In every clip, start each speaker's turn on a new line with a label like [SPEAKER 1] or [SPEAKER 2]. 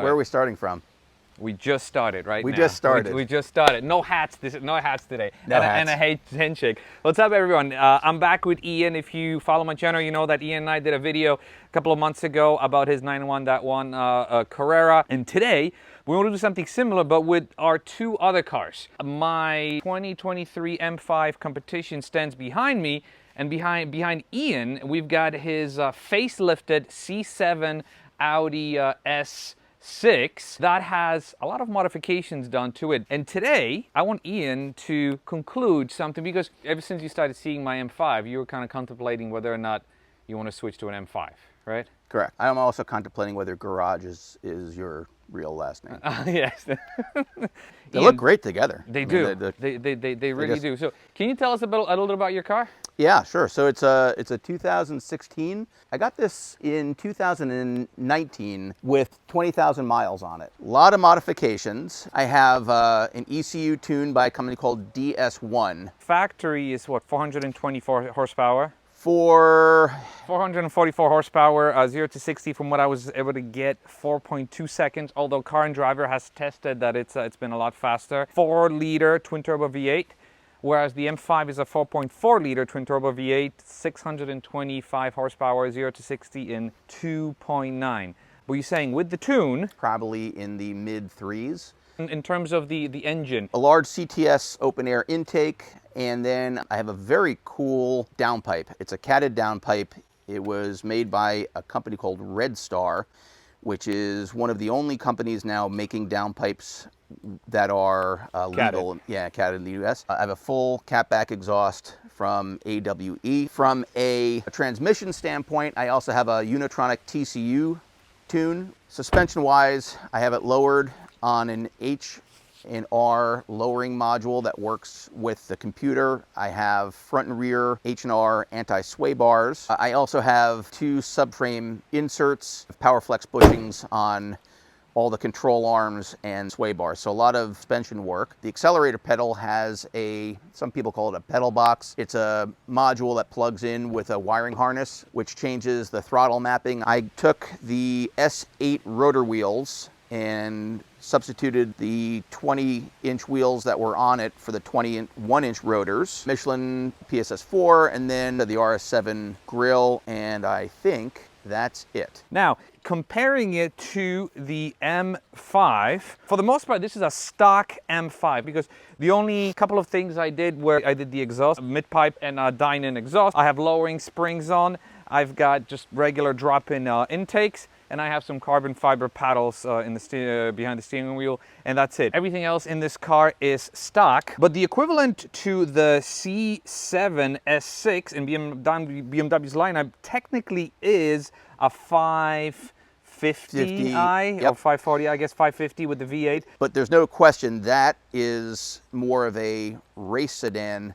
[SPEAKER 1] Where are we starting from?
[SPEAKER 2] We just started right now.
[SPEAKER 1] We just started.
[SPEAKER 2] We just started. No hats. No hats today.
[SPEAKER 1] No hats.
[SPEAKER 2] And a handshake. What's up, everyone? I'm back with Ian. If you follow my channel, you know that Ian and I did a video a couple of months ago about his 91.1 Carrera. And today, we want to do something similar, but with our two other cars. My 2023 M5 competition stands behind me. And behind Ian, we've got his facelifted C7 Audi S6 that has a lot of modifications done to it. And today, I want Ian to conclude something, because ever since you started seeing my M5, you were kind of contemplating whether or not you want to switch to an M5, right?
[SPEAKER 1] Correct. I'm also contemplating whether Garage is your real last name.
[SPEAKER 2] Yes.
[SPEAKER 1] They look great together.
[SPEAKER 2] They do. They really do. So can you tell us a little bit about your car?
[SPEAKER 1] Yeah, sure. So it's a 2016. I got this in 2019 with 20,000 miles on it. A lot of modifications. I have an ECU tuned by a company called DS1.
[SPEAKER 2] Factory is what, 424 horsepower?
[SPEAKER 1] 444
[SPEAKER 2] horsepower, 0 to 60 from what I was able to get, 4.2 seconds, although Car and Driver has tested that it's been a lot faster. 4-liter twin-turbo V8, whereas the M5 is a 4.4-liter twin-turbo V8, 625 horsepower, 0 to 60 in 2.9. But you're saying with the tune?
[SPEAKER 1] Probably in the mid-3s.
[SPEAKER 2] In terms of the engine?
[SPEAKER 1] A large CTS open-air intake, and then I have a very cool downpipe. It's a catted downpipe. It was made by a company called Red Star, which is one of the only companies now making downpipes that are legal. Yeah, catted in the US. I have a full catback exhaust from AWE. From a transmission standpoint, I also have a Unitronic TCU tune. Suspension-wise, I have it lowered on an H&R lowering module that works with the computer. I have front and rear H&R anti-sway bars. I also have two subframe inserts, PowerFlex bushings on all the control arms and sway bars. So a lot of suspension work. The accelerator pedal has some people call it a pedal box. It's a module that plugs in with a wiring harness, which changes the throttle mapping. I took the S8 rotor wheels and substituted the 20-inch wheels that were on it for the 21-inch rotors. Michelin PSS4, and then the RS7 grille, and I think that's it.
[SPEAKER 2] Now, comparing it to the M5, for the most part, this is a stock M5, because the only couple of things I did where I did the exhaust, mid-pipe and dine-in exhaust. I have lowering springs on. I've got just regular drop-in intakes, and I have some carbon fiber paddles in the behind the steering wheel, and that's it. Everything else in this car is stock, but the equivalent to the C7 S6 in BMW's lineup technically is a 550i,
[SPEAKER 1] yep.
[SPEAKER 2] Or 540, I guess 550 with the V8.
[SPEAKER 1] But there's no question that is more of a race sedan.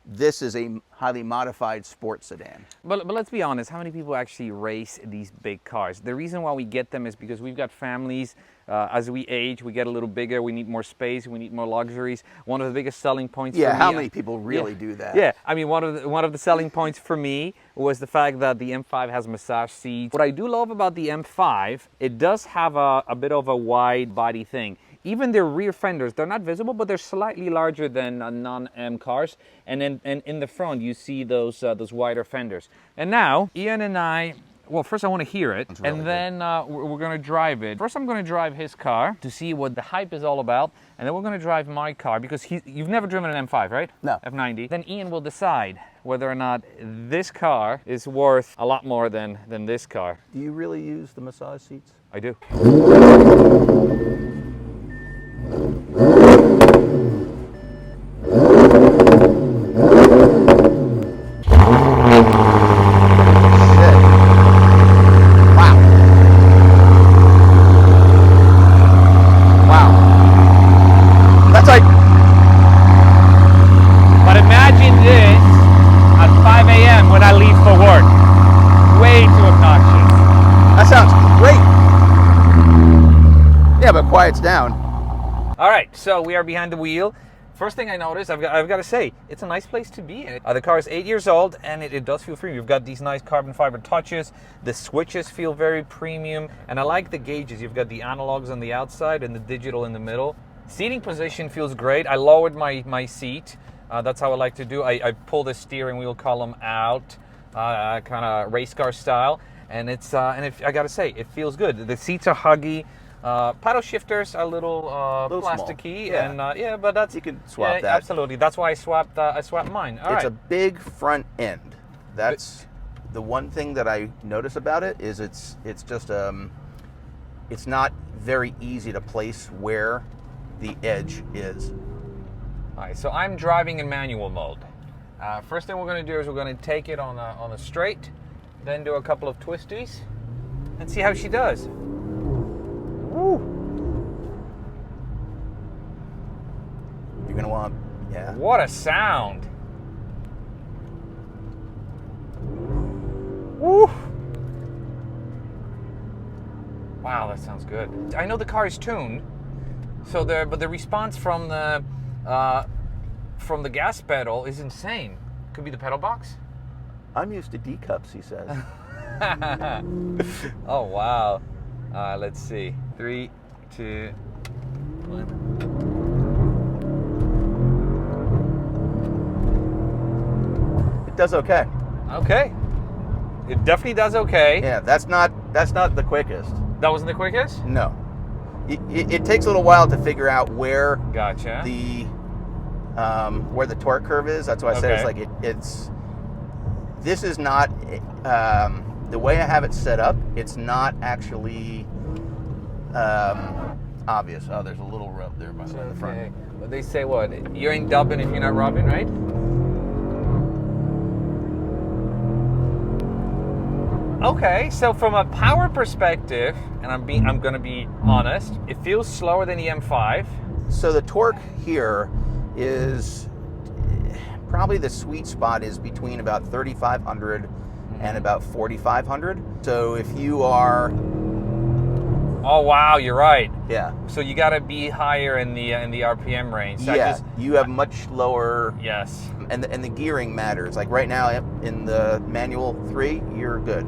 [SPEAKER 1] This is a highly modified sports sedan.
[SPEAKER 2] But let's be honest, how many people actually race these big cars? The reason why we get them is because we've got families. As we age, we get a little bigger, we need more space, we need more luxuries. One of the biggest selling points for me...
[SPEAKER 1] how many people really do that?
[SPEAKER 2] Yeah, I mean, one of the selling points for me was the fact that the M5 has massage seats. What I do love about the M5, it does have a bit of a wide body thing. Even their rear fenders, they're not visible, but they're slightly larger than non-M cars. And then in the front, you see those wider fenders. And now, Ian and I, well, first I want to hear it, really, and then we're going to drive it. First, I'm going to drive his car to see what the hype is all about, and then we're going to drive my car, because you've never driven an M5, right?
[SPEAKER 1] No.
[SPEAKER 2] F90. Then Ian will decide whether or not this car is worth a lot more than this car.
[SPEAKER 1] Do you really use the massage seats?
[SPEAKER 2] I do.
[SPEAKER 1] Quiets down.
[SPEAKER 2] All right, so we are behind the wheel. first thing I noticed, I've got to say, it's a nice place to be in. The car is 8 years old, and it does feel premium. You've got these nice carbon fiber touches. The switches feel very premium, and I like the gauges. You've got the analogs on the outside and the digital in the middle. Seating position feels great. I lowered my seat. That's how I like to do. I pull the steering wheel column out, kind of race car style, and I gotta say, it feels good. The seats are huggy. Paddle shifters are a little plasticky,
[SPEAKER 1] small.
[SPEAKER 2] Yeah. But that's,
[SPEAKER 1] you can swap that.
[SPEAKER 2] Absolutely. That's why I swapped mine.
[SPEAKER 1] It's a big front end. That's the one thing that I notice about it is it's just it's not very easy to place where the edge is.
[SPEAKER 2] All right, so I'm driving in manual mode. First thing we're going to do is we're going to take it on a straight, then do a couple of twisties, and see how she does. Woo!
[SPEAKER 1] You're going to want, yeah.
[SPEAKER 2] What a sound! Woo! Wow, that sounds good. I know the car is tuned, but the response from the gas pedal is insane. Could be the pedal box.
[SPEAKER 1] I'm used to D cups, he says.
[SPEAKER 2] Oh wow! Let's see. 3, 2, 1.
[SPEAKER 1] It does okay.
[SPEAKER 2] Okay. It definitely does okay.
[SPEAKER 1] Yeah, that's not the quickest.
[SPEAKER 2] That wasn't the quickest?
[SPEAKER 1] No. It takes a little while to figure out where
[SPEAKER 2] Gotcha.
[SPEAKER 1] where the torque curve is. That's why I said it's like this is not the way I have it set up. It's not actually obvious. Oh, there's a little rub there by the front.
[SPEAKER 2] But they say what? You ain't dubbing if you're not rubbing, right? Okay, so from a power perspective, and I'm going to be honest, it feels slower than the M5.
[SPEAKER 1] So the torque here is probably the sweet spot is between about 3,500 and about 4,500. So if you are,
[SPEAKER 2] oh wow, you're right.
[SPEAKER 1] Yeah.
[SPEAKER 2] So you got to be higher in the RPM range. So
[SPEAKER 1] yeah, you have much lower.
[SPEAKER 2] Yes.
[SPEAKER 1] And the gearing matters. Like right now in the manual 3, you're good.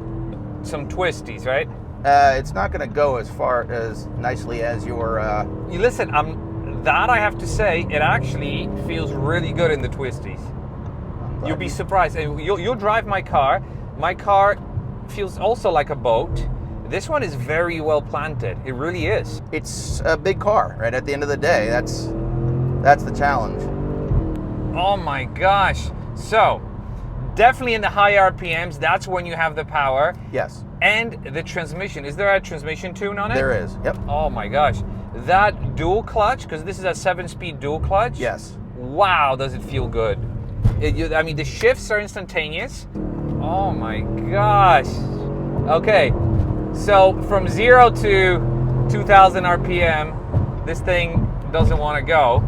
[SPEAKER 2] Some twisties, right?
[SPEAKER 1] It's not going to go as far as nicely as your.
[SPEAKER 2] You listen. That I have to say, it actually feels really good in the twisties. You'll be surprised. You'll drive my car. My car feels also like a boat. This one is very well planted. It really is.
[SPEAKER 1] It's a big car, right? At the end of the day, that's the challenge.
[SPEAKER 2] Oh my gosh! So. Definitely in the high RPMs, that's when you have the power.
[SPEAKER 1] Yes.
[SPEAKER 2] And the transmission. Is there a transmission tune on it?
[SPEAKER 1] There is, yep.
[SPEAKER 2] Oh my gosh. That dual clutch, because this is a 7-speed dual clutch.
[SPEAKER 1] Yes.
[SPEAKER 2] Wow, does it feel good. I mean, the shifts are instantaneous. Oh my gosh. Okay, so from 0 to 2,000 RPM, this thing doesn't want to go.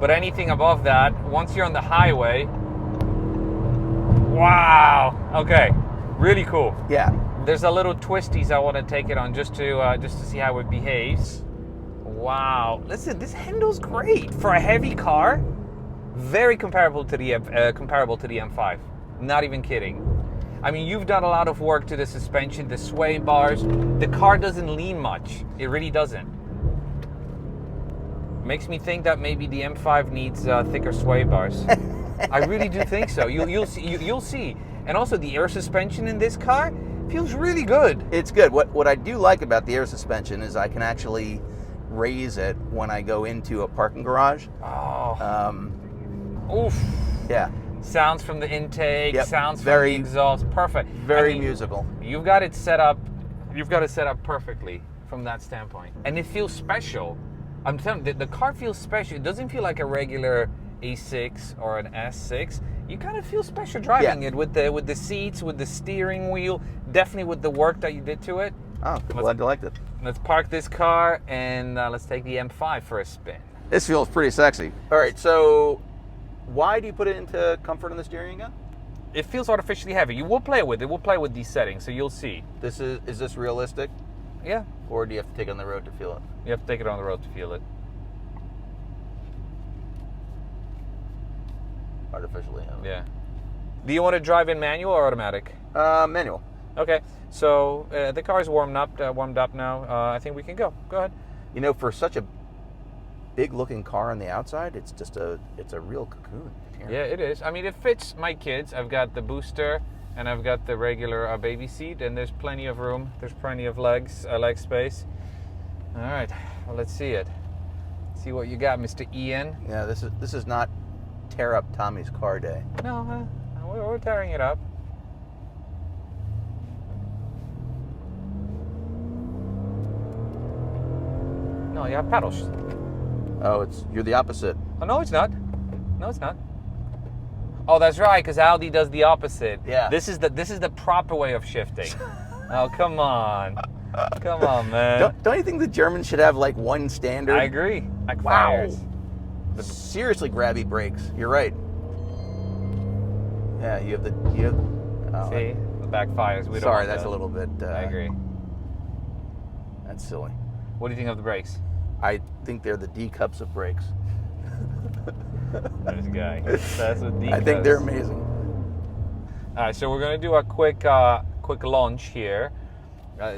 [SPEAKER 2] But anything above that, once you're on the highway, wow. Okay. Really cool.
[SPEAKER 1] Yeah.
[SPEAKER 2] There's a little twisties I want to take it on just to see how it behaves. Wow. Listen, this handles great for a heavy car. Very comparable to the M5. Not even kidding. I mean, you've done a lot of work to the suspension, the sway bars. The car doesn't lean much. It really doesn't. Makes me think that maybe the M5 needs thicker sway bars. I really do think so. You'll see. And also the air suspension in this car feels really good.
[SPEAKER 1] It's good. What I do like about the air suspension is I can actually raise it when I go into a parking garage.
[SPEAKER 2] Oh. Oof.
[SPEAKER 1] Yeah.
[SPEAKER 2] Sounds from the intake,
[SPEAKER 1] yep.
[SPEAKER 2] Sounds from the exhaust. Perfect.
[SPEAKER 1] Very musical.
[SPEAKER 2] You've got it set up perfectly from that standpoint. And it feels special. I'm telling you, the car feels special. It doesn't feel like a regular A6 or an S6. You kind of feel special driving it with the seats, with the steering wheel, definitely with the work that you did to it.
[SPEAKER 1] Oh, glad you liked it.
[SPEAKER 2] Let's park this car and let's take the M5 for a spin.
[SPEAKER 1] This feels pretty sexy. All right, so why do you put it into comfort on the steering again?
[SPEAKER 2] It feels artificially heavy. You will play with it. We'll play with these settings, so you'll see.
[SPEAKER 1] Is this realistic?
[SPEAKER 2] Yeah.
[SPEAKER 1] Or do you have to take it on the road to feel it?
[SPEAKER 2] You have to take it on the road to feel it.
[SPEAKER 1] artificially heavy.
[SPEAKER 2] Yeah. Do you want to drive in manual or automatic?
[SPEAKER 1] Manual.
[SPEAKER 2] Okay. So the car's warmed up now. I think we can go. Go ahead.
[SPEAKER 1] You know, for such a big-looking car on the outside, it's a real cocoon.
[SPEAKER 2] Yeah, it is. I mean, it fits my kids. I've got the booster and I've got the regular baby seat, and there's plenty of room. There's plenty of leg space. All right. Well, let's see it. See what you got, Mr. Ian.
[SPEAKER 1] Yeah, this is not tear up Tommy's car day.
[SPEAKER 2] No, we're tearing it up. No, you have pedals.
[SPEAKER 1] Oh, you're the opposite.
[SPEAKER 2] Oh, no, it's not. No, it's not. Oh, that's right, because Audi does the opposite.
[SPEAKER 1] Yeah.
[SPEAKER 2] This is the proper way of shifting. Oh, come on. Come on, man.
[SPEAKER 1] Don't you think the Germans should have like one standard?
[SPEAKER 2] I agree. Backfires.
[SPEAKER 1] Wow. Seriously grabby brakes. You're right. Yeah, you have. Oh,
[SPEAKER 2] See, the backfires. We don't.
[SPEAKER 1] Sorry,
[SPEAKER 2] want
[SPEAKER 1] that's
[SPEAKER 2] that.
[SPEAKER 1] a little bit.
[SPEAKER 2] I agree.
[SPEAKER 1] That's silly.
[SPEAKER 2] What do you think of the brakes?
[SPEAKER 1] I think they're the D cups of brakes.
[SPEAKER 2] This guy. That's what D
[SPEAKER 1] I think
[SPEAKER 2] does.
[SPEAKER 1] they're amazing.
[SPEAKER 2] All right, so we're gonna do a quick launch here.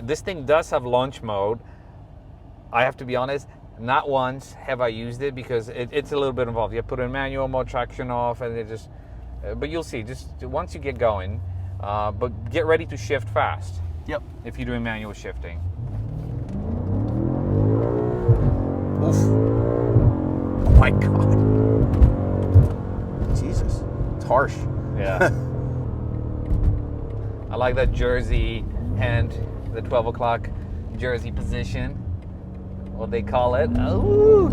[SPEAKER 2] This thing does have launch mode. I have to be honest, not once have I used it because it's a little bit involved. You put in manual mode, traction off, and it just. But you'll see. Just once you get going, but get ready to shift fast.
[SPEAKER 1] Yep.
[SPEAKER 2] If you're doing manual shifting.
[SPEAKER 1] Oof. Oh my God. Jesus. It's harsh.
[SPEAKER 2] Yeah. I like that Jersey hand, the 12 o'clock Jersey position. What they call it. Ooh.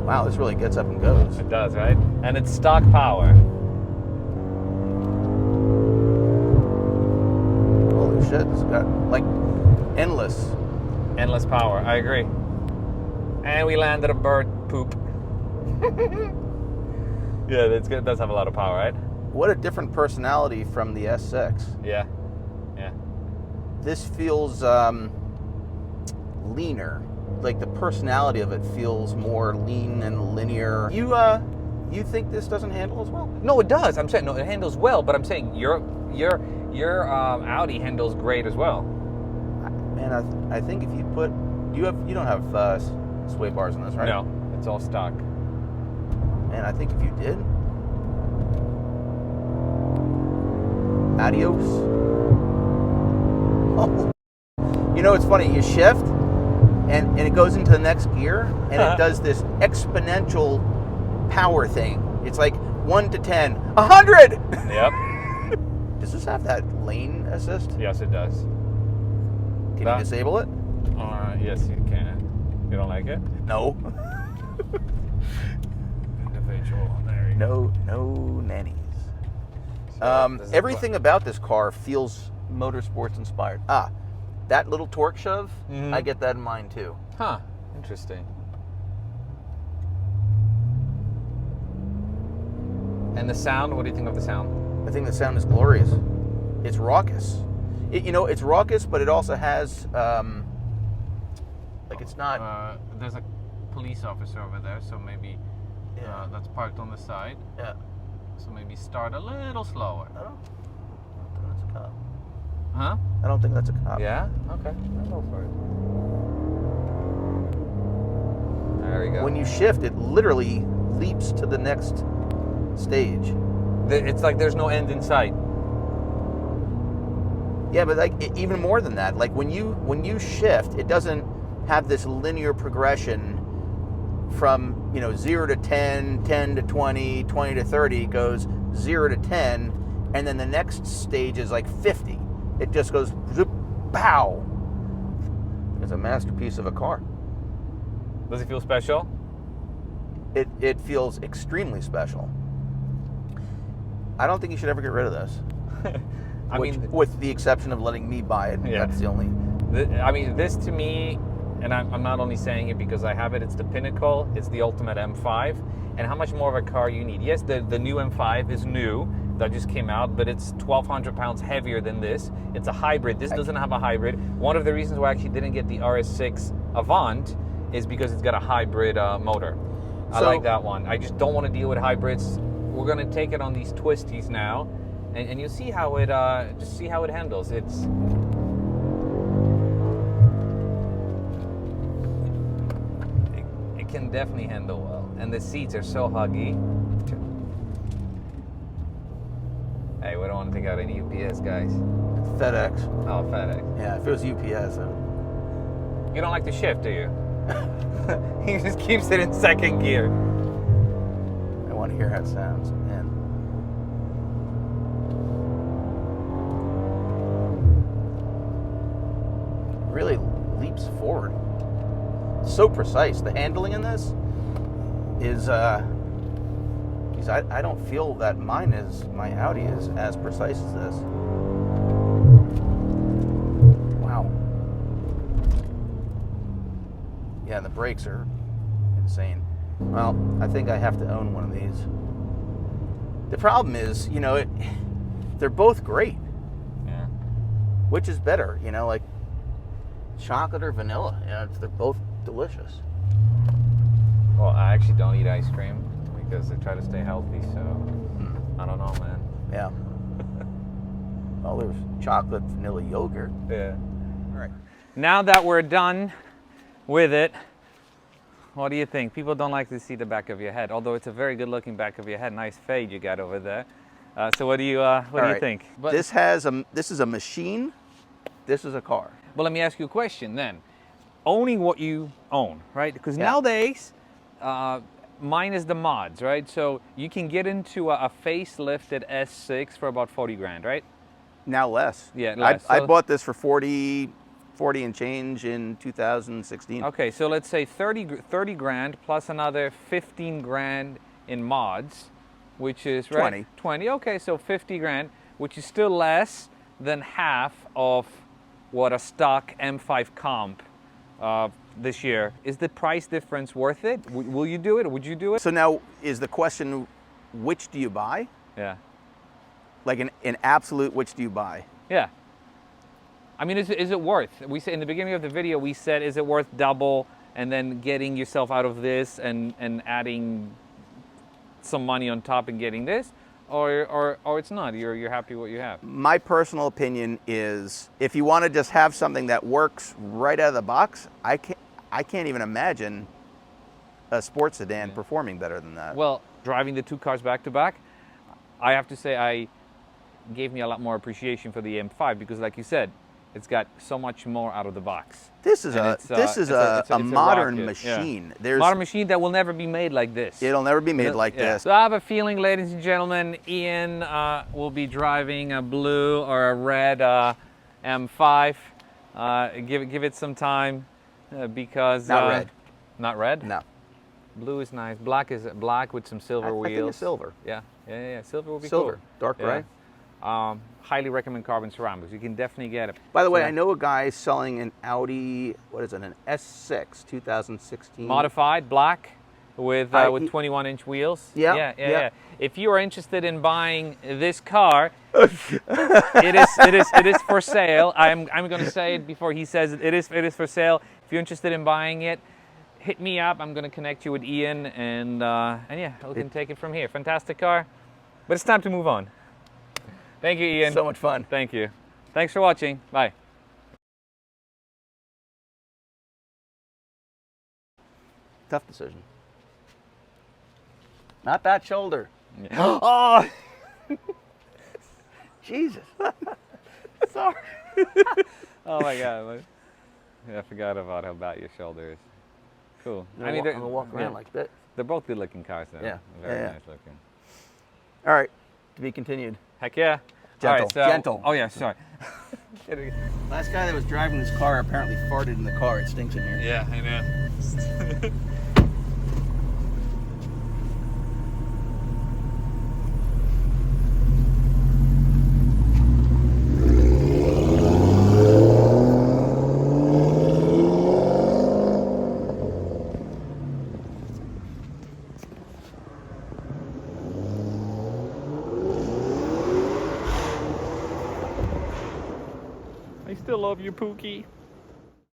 [SPEAKER 1] Wow, this really gets up and goes.
[SPEAKER 2] It does, right? And it's stock power.
[SPEAKER 1] Holy shit, it's got like endless.
[SPEAKER 2] Endless power, I agree. And we landed a bird poop. Yeah, that's good. It does have a lot of power, right?
[SPEAKER 1] What a different personality from the S6.
[SPEAKER 2] Yeah. Yeah.
[SPEAKER 1] This feels leaner. Like the personality of it feels more lean and linear. You think this doesn't handle as well?
[SPEAKER 2] No, it does. I'm saying no, it handles well, but I'm saying your Audi handles great as well.
[SPEAKER 1] Man, I think if you put you don't have sway bars in this, right?
[SPEAKER 2] No, it's all stock.
[SPEAKER 1] And I think if you did, adios. Oh. You know, it's funny. You shift, and it goes into the next gear, and it does this exponential power thing. It's like 1 to 10, 100.
[SPEAKER 2] Yep.
[SPEAKER 1] Does this have that lane assist?
[SPEAKER 2] Yes, it does.
[SPEAKER 1] Can you disable it?
[SPEAKER 2] Yes, you can. You don't like it?
[SPEAKER 1] No.
[SPEAKER 2] Individual. There you go.
[SPEAKER 1] No nannies.
[SPEAKER 2] So
[SPEAKER 1] Everything about this car feels motorsports inspired. That little torque shove, I get that in mind too.
[SPEAKER 2] Huh. Interesting. And the sound, what do you think of the sound?
[SPEAKER 1] I think the sound is glorious. It's raucous. It's raucous, but it also has, like it's not...
[SPEAKER 2] there's a police officer over there, so maybe that's parked on the side.
[SPEAKER 1] Yeah.
[SPEAKER 2] So maybe start a little slower.
[SPEAKER 1] I don't think that's a cop.
[SPEAKER 2] Huh?
[SPEAKER 1] I don't think that's a cop.
[SPEAKER 2] Yeah? Okay. I'll go for it. There we go.
[SPEAKER 1] When you shift, it literally leaps to the next stage.
[SPEAKER 2] It's like there's no end in sight.
[SPEAKER 1] Yeah, but like even more than that, like when you shift, it doesn't have this linear progression from 0 to 10, 10 to 20, 20 to 30. It goes 0 to 10, and then the next stage is like 50. It just goes zoop, pow. It's a masterpiece of a car.
[SPEAKER 2] Does it feel special?
[SPEAKER 1] It feels extremely special. I don't think you should ever get rid of this. With the exception of letting me buy it.
[SPEAKER 2] Yeah.
[SPEAKER 1] That's the only.
[SPEAKER 2] This to me, and I'm not only saying it because I have it, it's the pinnacle, it's the ultimate M5. And how much more of a car you need? Yes, the new M5 is new, that just came out, but it's 1,200 pounds heavier than this. It's a hybrid. This doesn't have a hybrid. One of the reasons why I actually didn't get the RS6 Avant is because it's got a hybrid motor. I
[SPEAKER 1] So-
[SPEAKER 2] like that one. I just don't want to deal with hybrids. We're going to take it on these twisties now, and you'll see how it just see how it handles. It can definitely handle well, and the seats are so huggy. Hey, we don't want to take out any UPS guys.
[SPEAKER 1] FedEx.
[SPEAKER 2] Oh, FedEx.
[SPEAKER 1] Yeah, if it was UPS.
[SPEAKER 2] You don't like the shift, do you? He just keeps it in second gear.
[SPEAKER 1] I want to hear how it sounds. Man. Really leaps forward. So precise. The handling in this is I don't feel that my Audi is as precise as this. Wow. Yeah, the brakes are insane. Well, I think I have to own one of these. The problem is, you know, they're both great.
[SPEAKER 2] Yeah.
[SPEAKER 1] Which is better, you know, like chocolate or vanilla? You know, they're both delicious.
[SPEAKER 2] Well, I actually don't eat ice cream because I try to stay healthy, so I don't know, man.
[SPEAKER 1] Yeah. Well, there's chocolate vanilla yogurt.
[SPEAKER 2] Yeah.
[SPEAKER 1] All right.
[SPEAKER 2] Now that we're done with it, what do you think? People don't like to see the back of your head, although it's a very good looking back of your head. Nice fade you got over there. So what do you think? But,
[SPEAKER 1] This is a machine. This is a car.
[SPEAKER 2] well, let me ask you a question then. Owning what you own, right? Because
[SPEAKER 1] Yeah.
[SPEAKER 2] nowadays, minus the mods, right? So you can get into a facelifted S6 for about 40 grand, right?
[SPEAKER 1] Now less.
[SPEAKER 2] Yeah, less.
[SPEAKER 1] I
[SPEAKER 2] So-
[SPEAKER 1] bought this for 40 and change in 2016.
[SPEAKER 2] Okay, so let's say 30 grand plus another 15 grand in mods, which is right?
[SPEAKER 1] 20.
[SPEAKER 2] 20, okay, so 50 grand, which is still less than half of what a stock M5 comp this year. Is the price difference worth it? Will you do it? Would you do it?
[SPEAKER 1] So now is the question, which do you buy?
[SPEAKER 2] Yeah.
[SPEAKER 1] Like in absolute, which do you buy?
[SPEAKER 2] Yeah. I mean, is it worth? We said in the beginning of the video, we said, is it worth double and then getting yourself out of this and adding some money on top and getting this, or it's not? You're happy with what you have.
[SPEAKER 1] My personal opinion is, if you want to just have something that works right out of the box, I can't even imagine a sports sedan performing better than that.
[SPEAKER 2] Well, driving the two cars back to back, I have to say, gave me a lot more appreciation for the M5 because, like you said, it's got so much more out of the box.
[SPEAKER 1] This is
[SPEAKER 2] And
[SPEAKER 1] a modern
[SPEAKER 2] rocket,
[SPEAKER 1] machine.
[SPEAKER 2] Yeah. Modern machine that will never be made like this.
[SPEAKER 1] It'll never be made like
[SPEAKER 2] Yeah.
[SPEAKER 1] this.
[SPEAKER 2] So I have a feeling, ladies and gentlemen, Ian will be driving a blue or a red M5. Give it some time because
[SPEAKER 1] Not red.
[SPEAKER 2] Not red.
[SPEAKER 1] No.
[SPEAKER 2] Blue is nice. Black is black with some silver wheels.
[SPEAKER 1] I think it's silver.
[SPEAKER 2] Yeah. Silver will be
[SPEAKER 1] Silver,
[SPEAKER 2] cool.
[SPEAKER 1] dark gray.
[SPEAKER 2] Highly recommend carbon ceramics. You can definitely get it.
[SPEAKER 1] By the way,
[SPEAKER 2] Yeah.
[SPEAKER 1] I know a guy selling an Audi, what is it, an S6 2016.
[SPEAKER 2] Modified black with 21-inch wheels.
[SPEAKER 1] Yeah,
[SPEAKER 2] Yeah. If you are interested in buying this car, it is for sale. I'm going to say it before he says it. It is for sale. If you're interested in buying it, hit me up. I'm going to connect you with Ian, and yeah, we can take it from here. Fantastic car, but it's time to move on. Thank you, Ian.
[SPEAKER 1] So much fun.
[SPEAKER 2] Thank you. Thanks for watching. Bye.
[SPEAKER 1] Tough decision. Not that shoulder.
[SPEAKER 2] Oh,
[SPEAKER 1] Jesus.
[SPEAKER 2] sorry. Oh my God. Yeah, I forgot about how bad your shoulder is. Cool.
[SPEAKER 1] I'm gonna walk around
[SPEAKER 2] yeah,
[SPEAKER 1] like that.
[SPEAKER 2] they're both good looking cars though.
[SPEAKER 1] Yeah.
[SPEAKER 2] Very
[SPEAKER 1] Yeah.
[SPEAKER 2] nice looking.
[SPEAKER 1] All right, to be continued.
[SPEAKER 2] Heck yeah.
[SPEAKER 1] Gentle,
[SPEAKER 2] All right, so,
[SPEAKER 1] gentle.
[SPEAKER 2] Oh yeah, sorry.
[SPEAKER 1] Last guy that was driving his car apparently farted in the car. It stinks in here.
[SPEAKER 2] Yeah, I know. I still love you, Pookie.